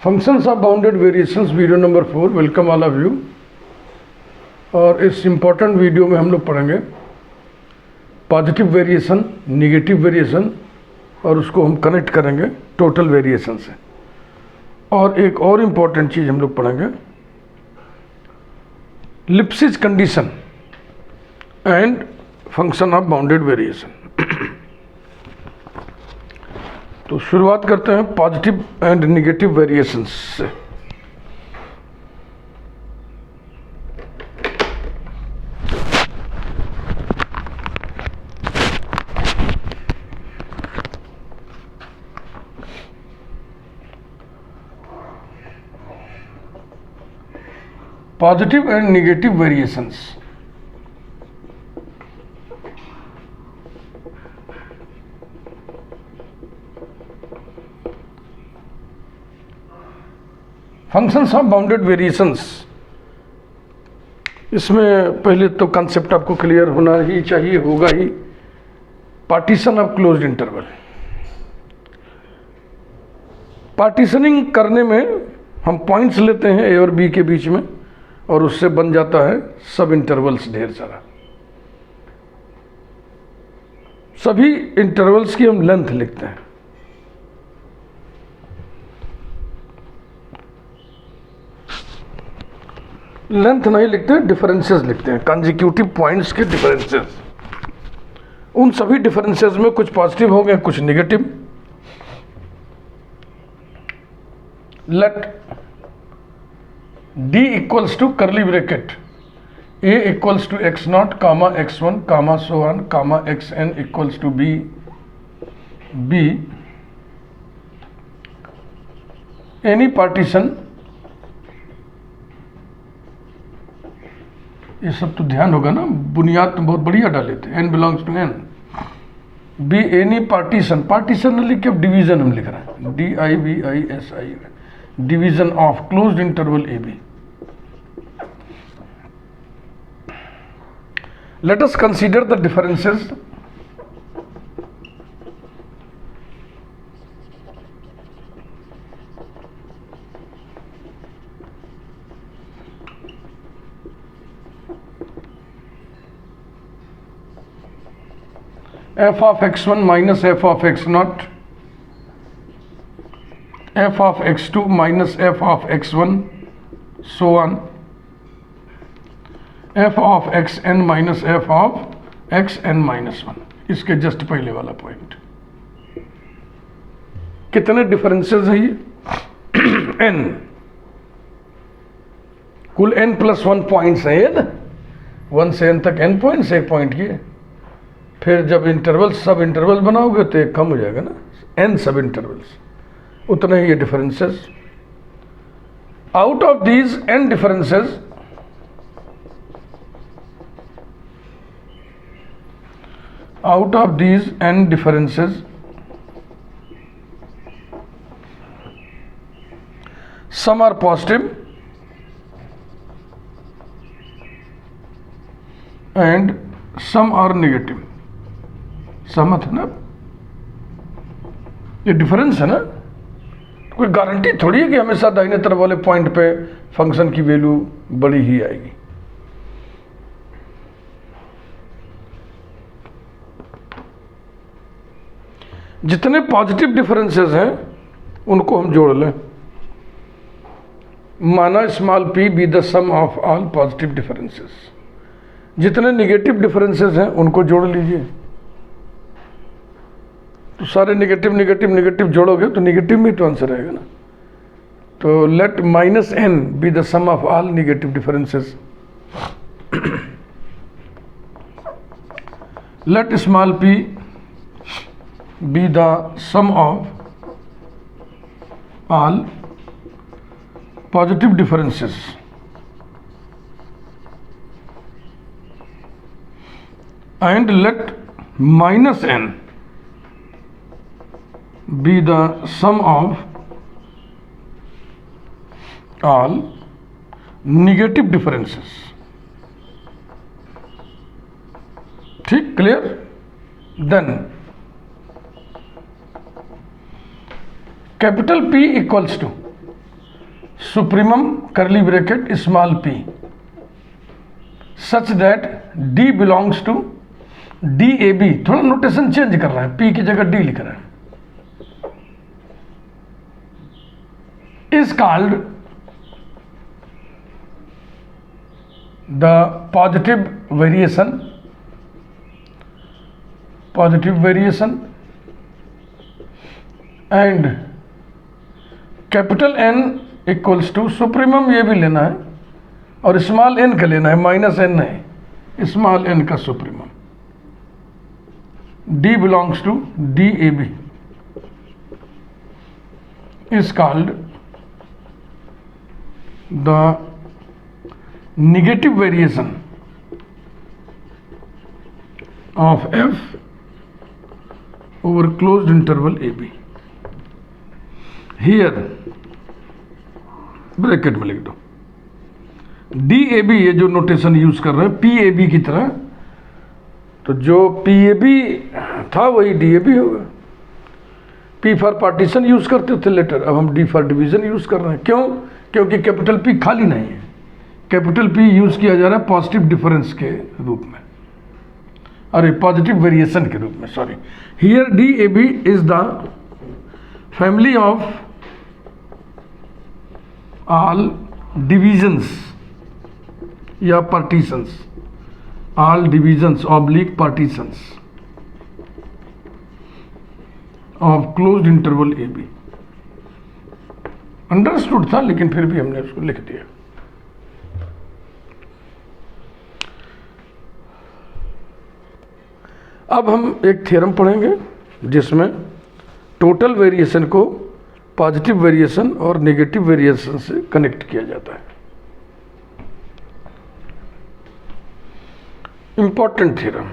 Functions of bounded variations video number 4। Welcome all of you. और इस important video में हम लोग पढ़ेंगे पॉजिटिव वेरिएशन, निगेटिव वेरिएशन, और उसको हम कनेक्ट करेंगे टोटल वेरिएशन से। और एक और इम्पॉर्टेंट चीज़ हम लोग पढ़ेंगे Lipschitz condition and function of bounded variation. तो शुरुआत करते हैं पॉजिटिव एंड निगेटिव वेरिएशंस से। Positive and negative variations. Functions of bounded variations, इसमें पहले तो कंसेप्ट आपको क्लियर होना ही चाहिए, होगा ही। Partition of closed interval. Partitioning करने में हम पॉइंट्स लेते हैं ए और बी के बीच में, और उससे बन जाता है सब इंटरवल्स ढेर सारा। सभी इंटरवल्स की हम लेंथ लिखते हैं। लेंथ नहीं लिखते, डिफरेंसेस लिखते हैं, कंसेक्यूटिव पॉइंट्स के डिफरेंसेस। उन सभी डिफरेंसेस में कुछ पॉजिटिव होंगे, कुछ negative. Let d equals to curly bracket a equals to X naught comma x1 comma so on comma xn equals to b any partition. ये सब तो ध्यान होगा ना, बुनियाद तो बहुत बढ़िया डाले थे। n belongs to n। Be any partition, partition न लिख के अब डिवीजन हम लिख रहे हैं, DIVISI, division of closed interval A B. Let us consider the differences f of x1 minus f of x naught, f of x2 minus f of x1, so on, f of xn minus f of xn minus 1। इसके just पहले वाला point. कितने differences है ये? n, कुल n plus 1 points है ये ना, 1 से n तक n पॉइंट्स, एक पॉइंट ये। फिर जब इंटरवल सब इंटरवल बनाओगे तो एक कम हो जाएगा ना, n सब इंटरवल्स, उतने ही ये differences. Out of these n differences, out of these n differences, some are positive and some are negative। सहमत है ना? ये डिफरेंस है ना, कोई गारंटी थोड़ी है कि हमेशा दाहिने तरफ वाले पॉइंट पे फंक्शन की वैल्यू बड़ी ही आएगी। जितने पॉजिटिव डिफरेंसेस हैं उनको हम जोड़ लें। माना small p be the sum of all positive differences. जितने निगेटिव डिफरेंसेस हैं उनको जोड़ लीजिए। तो सारे निगेटिव निगेटिव निगेटिव जोड़ोगे तो निगेटिव में तो आंसर आएगा ना। तो let minus n be the sum of all negative differences. Let small p be the sum of all positive differences and let minus n be the sum of all negative differences। ठीक, clear? Then capital P equals to supremum curly bracket small p such that d belongs to DAB। थोड़ा notation change कर रहा है, p की जगह d लिख रहा है। Is called the positive variation and capital N equals to supremum, ये भी लेना है और स्मॉल n का लेना है, -n है स्मॉल n का supremum. d belongs to DAB is called the negative variation of f over closed interval AB। here bracket में लिख दो DAB, ये जो नोटेशन यूज कर रहे हैं PAB की तरह, तो जो PAB था वही DAB होगा। P फॉर पार्टीशन यूज करते थे लेटर, अब हम D फॉर डिवीजन यूज कर रहे हैं। क्यों? क्योंकि कैपिटल P खाली नहीं है, कैपिटल P यूज किया जा रहा है पॉजिटिव डिफरेंस के रूप में, अरे पॉजिटिव वेरिएशन के रूप में, sorry. Here DAB is the family of all divisions या partitions, all divisions oblique partitions of closed interval AB। Understood था, लेकिन फिर भी हमने उसको लिख दिया। अब हम एक थ्योरम पढ़ेंगे जिसमें टोटल वेरिएशन को पॉजिटिव वेरिएशन और नेगेटिव वेरिएशन से कनेक्ट किया जाता है। इंपॉर्टेंट थ्योरम,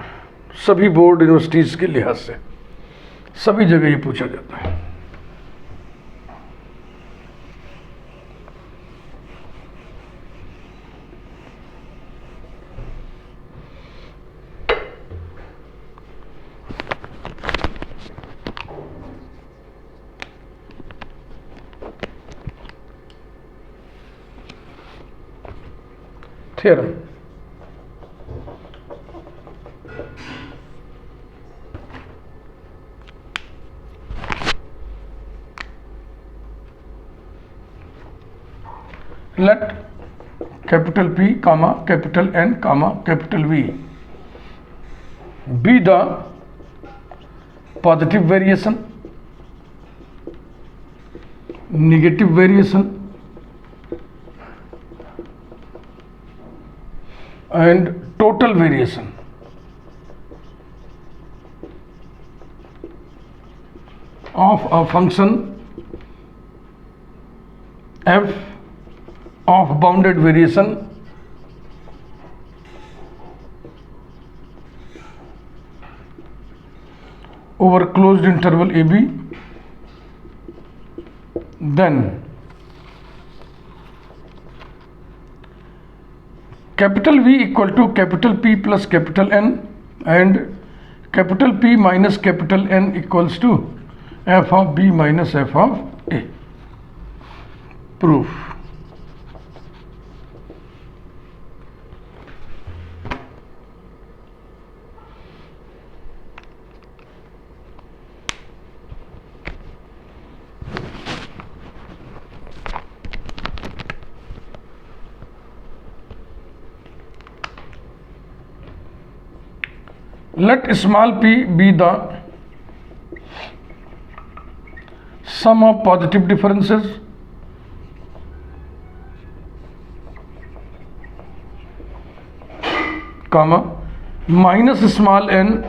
सभी बोर्ड यूनिवर्सिटीज के लिहाज से सभी जगह ये पूछा जाता है। Theorem, let capital P comma capital N comma capital V be the positive variation, negative variation and total variation of a function f of bounded variation over closed interval AB, then capital V equal to capital P plus capital N and capital P minus capital N equals to f of B minus f of A. Proof. Let small p be the sum of positive differences comma minus small n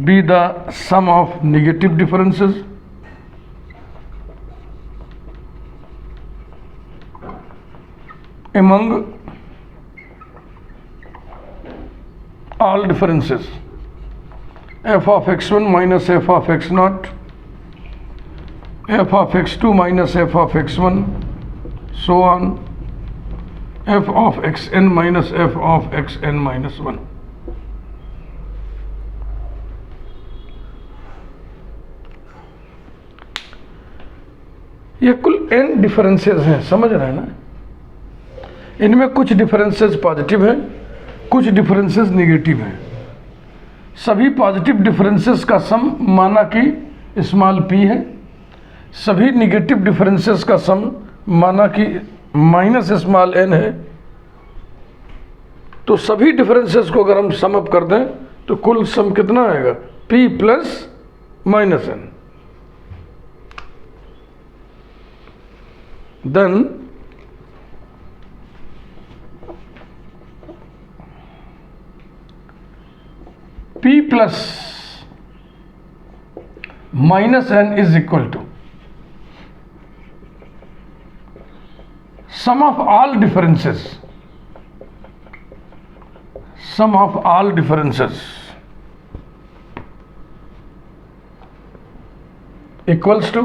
be the sum of negative differences among all differences f of x1 minus f of x0, f of x2 minus f of x1, so on, f of xn minus f of xn minus 1. ये कुल n differences हैं, समझ रहे हैं ना। इनमें कुछ differences positive हैं, कुछ डिफरेंसेस नेगेटिव हैं। सभी पॉजिटिव डिफरेंसेस का सम माना कि स्मॉल p है, सभी नेगेटिव डिफरेंसेस का सम माना कि माइनस स्मॉल n है। तो सभी डिफरेंसेस को अगर हम सम अप कर दें तो कुल सम कितना आएगा, p प्लस माइनस n। देन p plus minus n is equal to sum of all differences, sum of all differences equals to,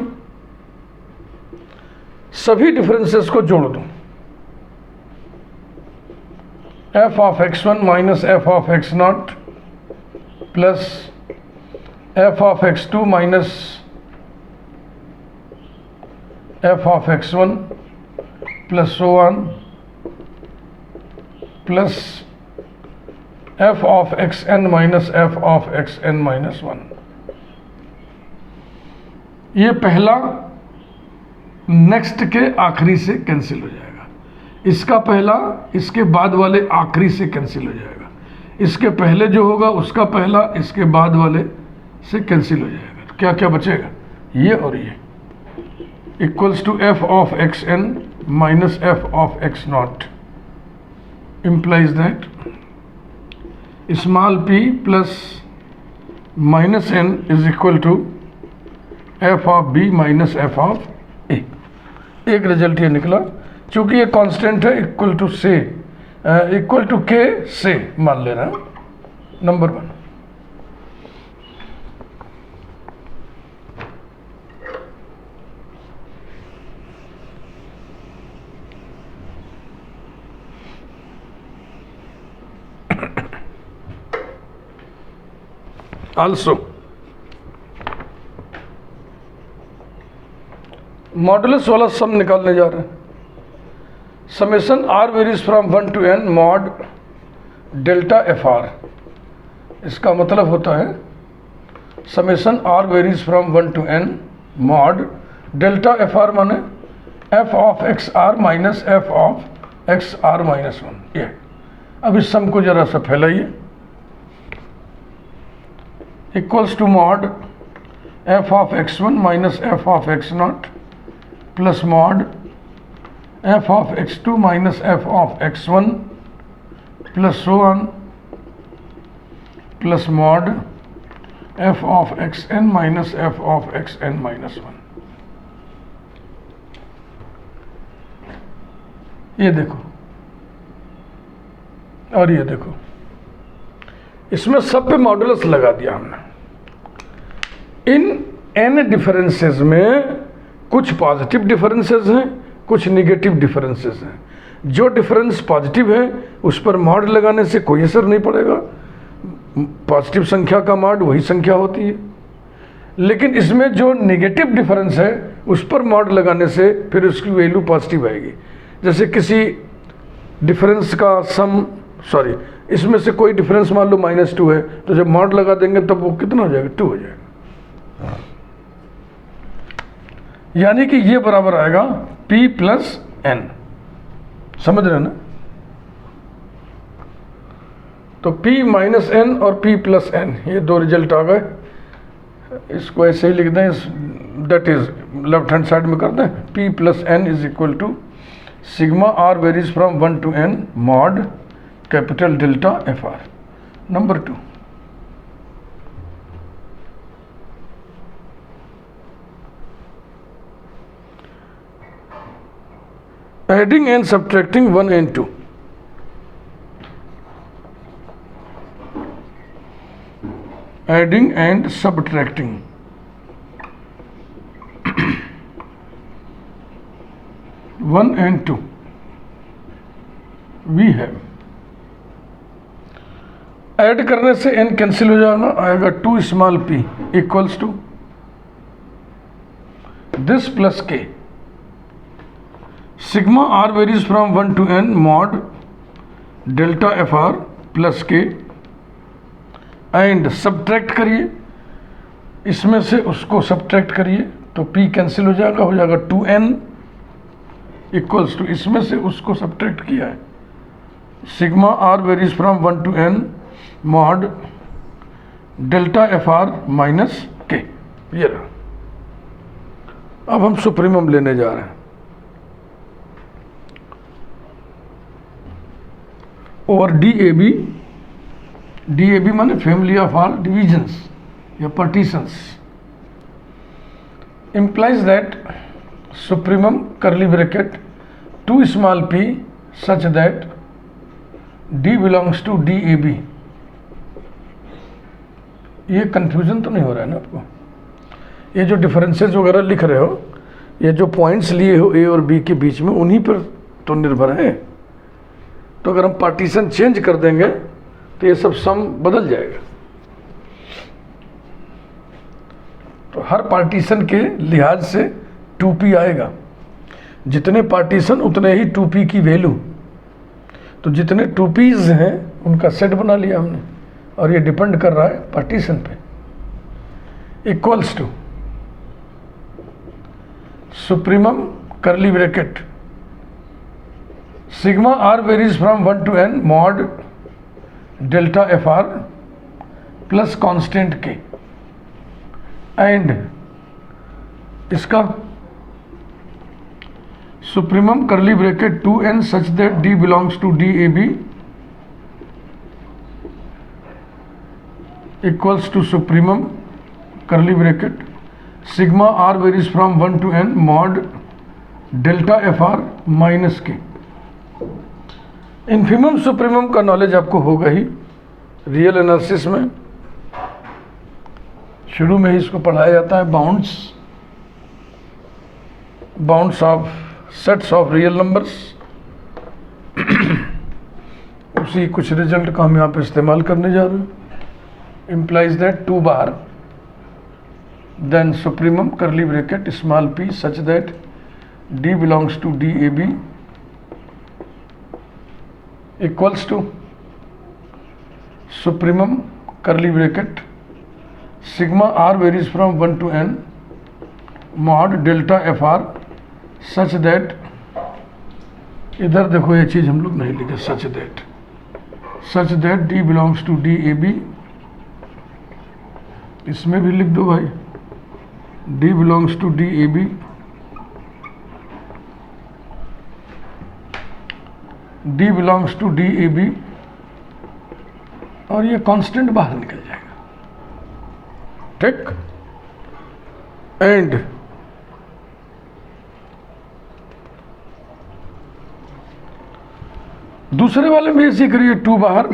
सभी डिफरेंसेस को जोड़ दो, f of x1 minus f of x0 plus f of x2 minus f of x1 plus so on plus f of xn minus f of xn minus 1। ये पहला next के आखिरी से cancel हो जाएगा, इसका पहला इसके बाद वाले आखिरी से कैंसिल हो जाएगा, इसके पहले जो होगा उसका पहला इसके बाद वाले से कैंसिल हो जाएगा। तो क्या क्या बचेगा, ये और ये, equals to f of xn minus f of x0 implies that small p plus minus n is equal to f of b minus f of a। एक रिजल्ट ये निकला, चूंकि ये कांस्टेंट है, इक्वल टू से इक्वल टू के से मान लेना। नंबर 1, also मॉडुलस वाला सम निकालने जा रहे हैं। Summation r varies from 1 to n mod delta fr। इसका मतलब होता है summation r varies from 1 to n mod delta fr माने f of xr minus f of xr minus 1। ये अब इस सम को जरा सा फैलाइए, equals to mod f of x1 minus f of x0 plus mod f of x2 minus f of x1 plus so on plus mod f of xn minus f of xn minus 1। ये देखो और ये देखो, इसमें सब पे modulus लगा दिया हमने। इन n डिफरेंसेस में कुछ पॉजिटिव डिफरेंसेस हैं, कुछ नेगेटिव डिफरेंसेस हैं। जो डिफरेंस पॉजिटिव है उस पर मॉड लगाने से कोई असर नहीं पड़ेगा, पॉजिटिव संख्या का मॉड वही संख्या होती है। लेकिन इसमें जो नेगेटिव डिफरेंस है उस पर मॉड लगाने से फिर उसकी वैल्यू पॉजिटिव आएगी। जैसे किसी डिफरेंस का सम, सॉरी, इसमें से कोई डिफरेंस मान लो -2 है, तो जब मॉड लगा देंगे तब वो कितना हो जाएगा, 2 हो जाएगा। यानी कि ये बराबर आएगा p प्लस n। समझ रहे हैं ना। तो p माइनस n और p प्लस n, ये दो रिजल्ट आ गए। इसको ऐसे ही लिख दें, that is left hand side में कर दें, p plus n is equal to sigma r varies from 1 to n mod capital delta fr। Number 2, adding and subtracting 1 and 2। Adding and subtracting 1 and 2 we have, add करने से n cancel हो जाएगा, आएगा 2 small p equals to this plus k। Sigma R varies from 1 to n mod delta F R plus K, and subtract करिए, इसमें से उसको subtract करिए तो p कैंसिल हो जाएगा 2n इक्वल्स टू, इसमें से उसको सब्ट्रैक्ट किया है, sigma R varies from 1 to n mod delta F R minus K. ये रहा। अब हम सुप्रीमम लेने जा रहे हैं। ओवर डी ए बी माने फैमिली ऑफ ऑल डिविजन्स या partitions, implies that supremum curly bracket 2 small p such that d belongs to DAB। ये कंफ्यूजन तो नहीं हो रहा है ना आपको? ये जो डिफरेंसेस वगैरह लिख रहे हो, ये जो पॉइंट्स लिए हो ए और बी के बीच में, उन्हीं पर तो निर्भर है। तो अगर हम पार्टीशन चेंज कर देंगे तो ये सब सम बदल जाएगा। तो हर पार्टीशन के लिहाज से 2p आएगा, जितने पार्टीशन उतने ही 2p की वैल्यू। तो जितने 2p's हैं उनका सेट बना लिया हमने, और ये डिपेंड कर रहा है पार्टीशन पे। Equals to supremum curly bracket sigma R varies from 1 to n mod delta F R plus constant K, and इसका supremum curly bracket 2n such that d belongs to DAB equals to supremum curly bracket sigma R varies from 1 to n mod delta F R minus K. Infimum supremum का knowledge आपको होगा ही, real analysis में शुरू में ही इसको पढ़ाया जाता है। Bounds of sets of real numbers, उसी कुछ रिजल्ट का हम यहाँ पे इस्तेमाल करने जा रहे हैं। implies that 2 bar then supremum curly bracket small p such that d belongs to DAB equals to supremum curly bracket sigma r varies from 1 to n mod delta fr such that, इधर देखो ये चीज हम लोग नहीं लिखे, such that d belongs to DAB, इसमें भी लिख दो भाई d belongs to DAB और ये कांस्टेंट बाहर निकल जाएगा, ठीक। एंड दूसरे वाले में ऐसे करिए 2 बाहर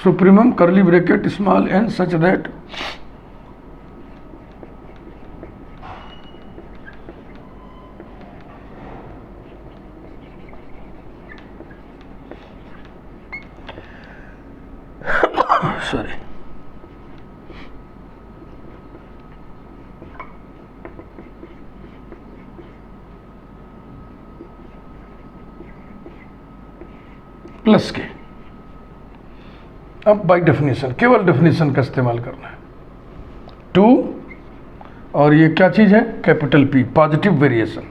supremum curly bracket small n such that sorry plus के। अब बाय डेफिनेशन, केवल डेफिनेशन का इस्तेमाल करना है। 2 और ये क्या चीज़ है, capital P positive variation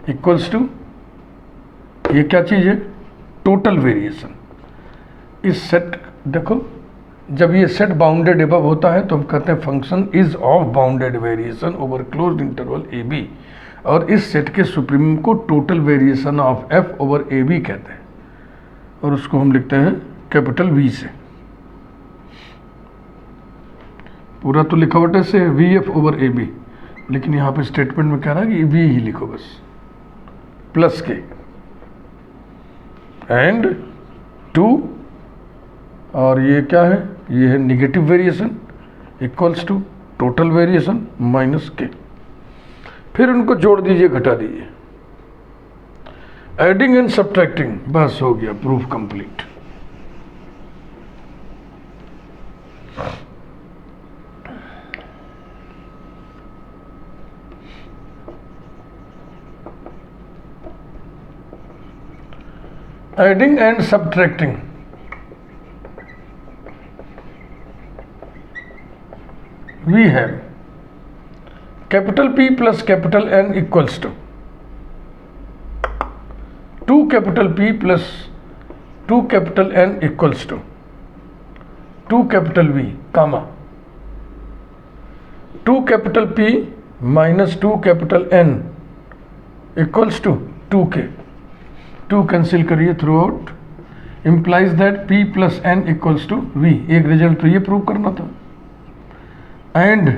equals to, ये क्या चीज़ है, टोटल वेरिएशन। इस सेट देखो, जब ये सेट बाउंडेड एबव होता है तो हम कहते हैं function is of bounded variation over closed interval AB, और इस सेट के सुप्रीमम को total variation of F over AB कहते हैं, और उसको हम लिखते हैं कैपिटल V से। पूरा तो लिखावट से VF ओवर AB, लेकिन यहाँ पे स्टेटमेंट में कह रहा है कि V ही लिखो बस, प्लस के। एंड 2 और ये क्या है, ये है negative variation equals to total variation minus K. फिर उनको जोड़ दीजिए, घटा दीजिए, एडिंग एंड सब्ट्रैक्टिंग, बस हो गया, proof complete. Adding and subtracting, we have capital P plus capital N equals to 2 capital P plus 2 capital N equals to 2 capital V, comma 2 capital P minus 2 capital N equals to 2K. 2 cancel करिए throughout, implies that P plus N equals to V. एक result तो ये prove करना था, and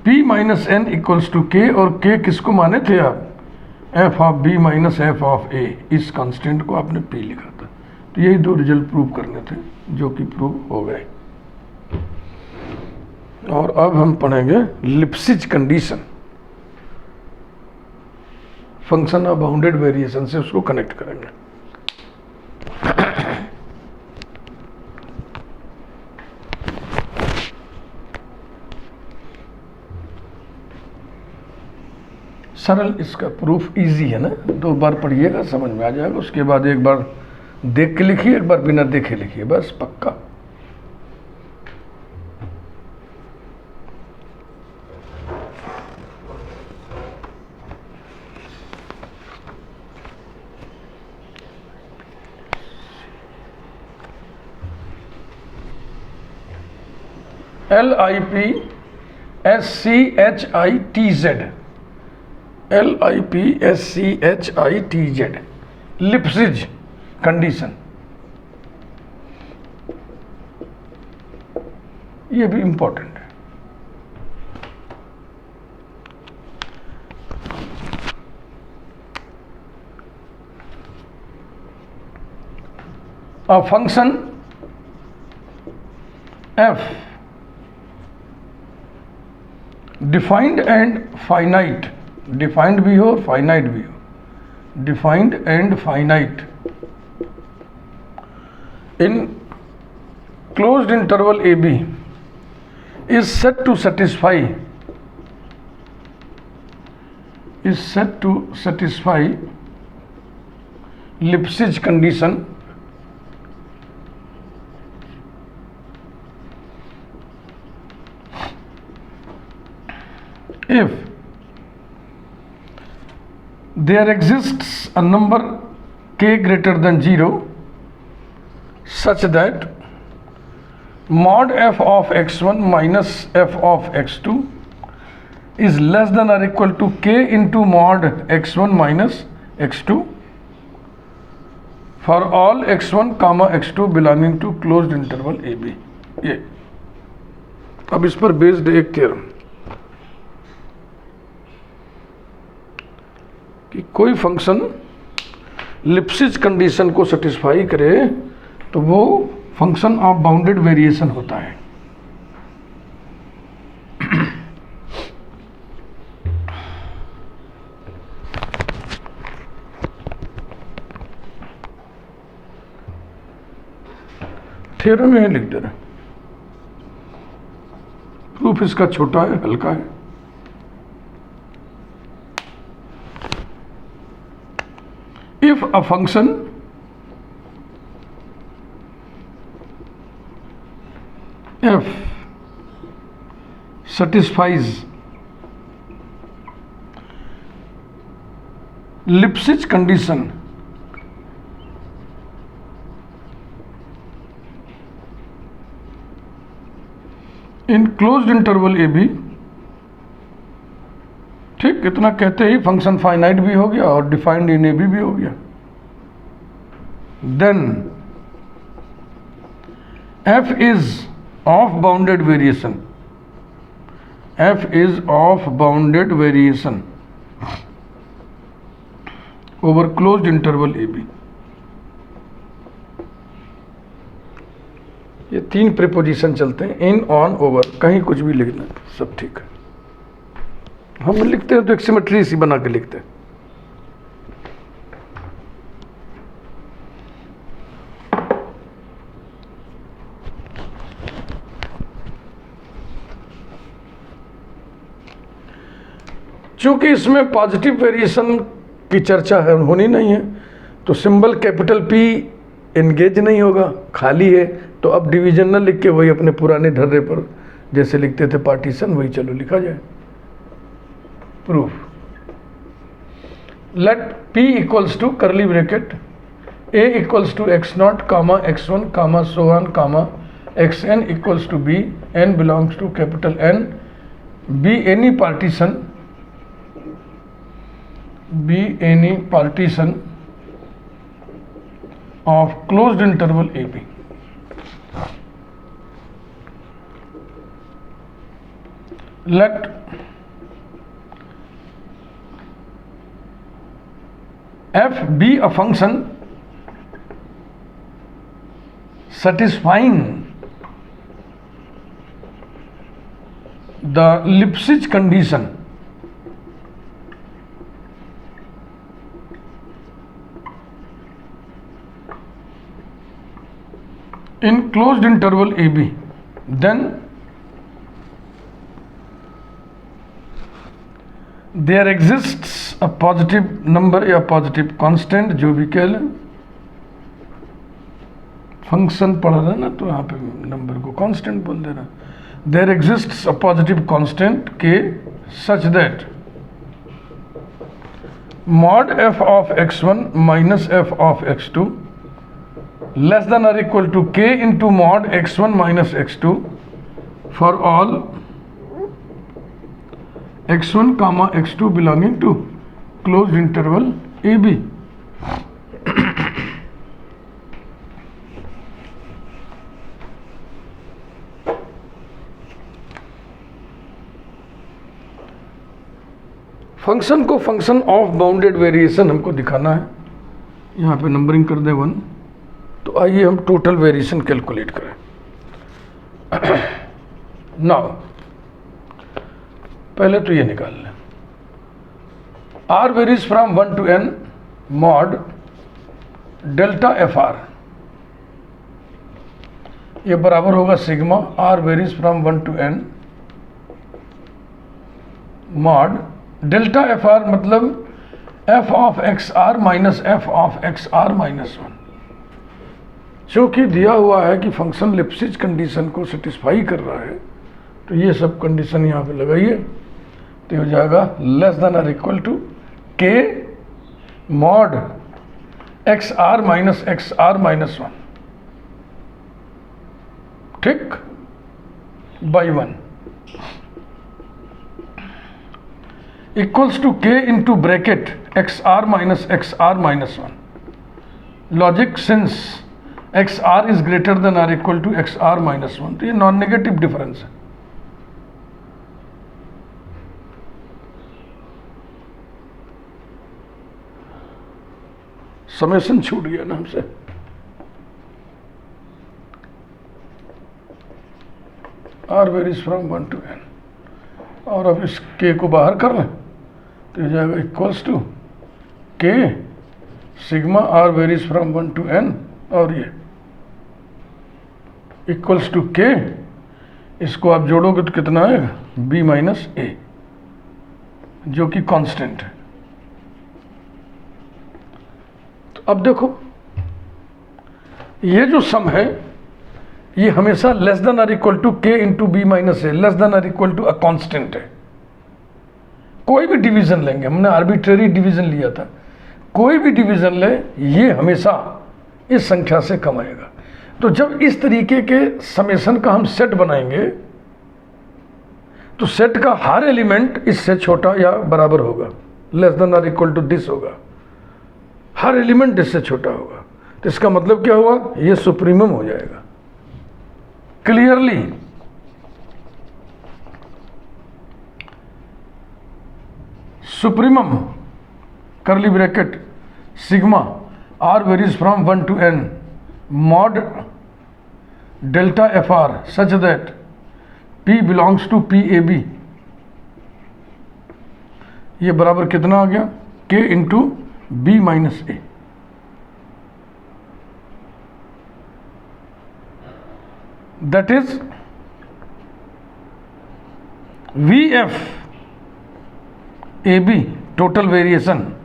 P minus N equals to K, और K किसको माने थे आप? F of B minus F of A, इस कांस्टेंट को आपने P लिखा था। तो यही दो रिजल्ट प्रूव करने थे जो कि प्रूव हो गए। और अब हम पढ़ेंगे Lipschitz condition, function of bounded variation से उसको कनेक्ट करेंगे। सरल, इसका प्रूफ इजी है ना, 2 बार पढ़िएगा समझ में आ जाएगा, उसके बाद एक बार देख के लिखिए, एक बार बिना देखे लिखिए, बस पक्का। LIPSCHITZ, LIPSCHITZ, लिप्सिज कंडीशन, ये भी इंपॉर्टेंट है। A function f defined and finite, defined भी हो फाइनाइट भी हो, defined and finite in closed interval AB is said to satisfy Lipschitz condition if there exists a number k greater than 0 such that mod f of x1 minus f of x2 is less than or equal to k into mod x1 minus x2 for all x1 comma x2 belonging to closed interval AB। ये अब इस पर based एक theorem कि कोई function लिप्सिज condition को satisfy करे तो वो फंक्शन ऑफ बाउंडेड वेरिएशन होता है। थ्योरम में लिख दे रहे, प्रूफ इसका छोटा है, हल्का है। If a function f satisfies Lipschitz condition in closed interval AB, ठीक, इतना कहते ही फंक्शन फाइनाइट भी हो गया और डिफाइंड इन AB भी हो गया। Then f is of bounded variation, f is of bounded variation over closed interval AB। ये 3 प्रीपोजिशन चलते हैं, इन, ऑन, ओवर, कहीं कुछ भी लिखना सब ठीक है। हम लिखते हैं तो एक सिमेट्री सी बना के लिखते हैं। चूंकि इसमें पॉजिटिव वेरिएशन की चर्चा है, होनी नहीं है, तो सिंबल कैपिटल पी एंगेज नहीं होगा, खाली है, तो अब डिवीजन ना लिख के वही अपने पुराने ढर्रे पर जैसे लिखते थे पार्टीशन, वही चलो लिखा जाए। Proof, let P equals to curly bracket A equals to x0 comma x1 comma so on comma xn equals to B, n belongs to capital N, B any partition of closed interval AB. Let f be a function satisfying the Lipschitz condition in closed interval AB, then there exists a positive number या positive constant, जो भी कह लें, function पढ़ रहे ना तो यहाँ पे नंबर को कांस्टेंट बोल दे रहा। There exists a positive constant k such that mod f of x1 minus f of x2 less than और equal to k into mod x1 minus x2 for all x1 comma x2 belonging to closed interval AB। Function को function of bounded variation हमको दिखाना है, यहाँ पे numbering कर दें 1। तो आइए हम टोटल वेरिएशन कैलकुलेट करें। नाउ पहले तो ये निकाल लें, R varies from 1 to n mod delta F r, ये बराबर होगा sigma R varies from 1 to n mod delta F r, मतलब f of x are minus f of x are minus 1। क्योंकि दिया हुआ है कि फंक्शन लिप्सिच कंडीशन को सेटिस्फाई कर रहा है, तो ये सब कंडीशन यहाँ पे लगाइए, तो हो जाएगा लेस देन और equal to K mod X are minus X are minus 1, ठीक, by 1 equals to K into bracket X are minus X are minus 1। Logic, since X R is greater than or equal to X are minus 1, तो ये non negative difference है। Summation छूट गया ना हमसे, R varies from 1 to n, और अब इस k को बाहर कर लें तो हो जाएगा equals to k sigma R varies from 1 to n, और ये इक्वल्स टू k, इसको आप जोड़ोगे तो कितना आएगा b माइनस a, जो कि कांस्टेंट है। तो अब देखो ये जो सम है ये हमेशा लेस देन और equal to k into B minus A, less than और इक्वल टू अ कांस्टेंट है। कोई भी डिवीजन लेंगे, हमने आर्बिट्रेरी डिवीजन लिया था, कोई भी डिवीजन ले ये हमेशा इस संख्या से कम आएगा। तो जब इस तरीके के समेशन का हम सेट बनाएंगे तो सेट का हर एलिमेंट इससे छोटा या बराबर होगा, लेस देन और इक्वल टू दिस होगा, हर एलिमेंट इससे छोटा होगा। तो इसका मतलब क्या हुआ, ये सुप्रीमम हो जाएगा। Clearly supremum curly bracket sigma R varies from 1 to n mod delta F R such that p belongs to P A B, ये बराबर कितना आ गया k into B minus A. That is VF AB total variation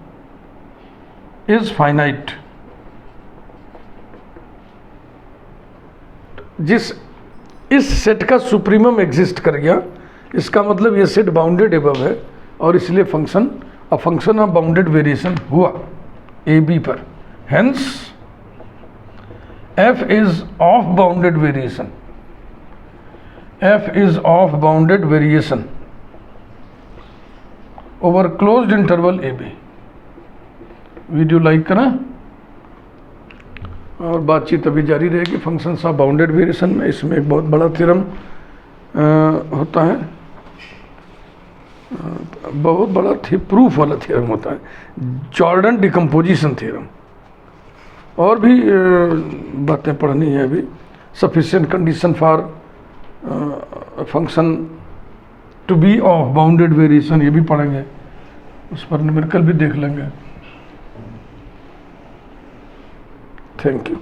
is finite। जिस इस set का supremum exist कर गया, इसका मतलब ये सेट बाउंडेड एबव है और इसलिए फंक्शन ऑफ बाउंडेड वेरिएशन हुआ ए बी पर। Hence f is of bounded variation, f is of bounded variation over closed interval a b। Video like करें और बातचीत अभी जारी रहेगी फंक्शंस ऑफ बाउंडेड वेरिएशन में। इसमें एक बहुत बड़ा थ्योरम होता है, बहुत बड़ा प्रूफ वाला थ्योरम होता है, जॉर्डन डिकम्पोजिशन थ्योरम। और भी बातें पढ़नी है अभी, sufficient condition for function to be of bounded variation, ये भी पढ़ेंगे, उस पर न्यूमेरिकल भी देख लेंगे। Thank you.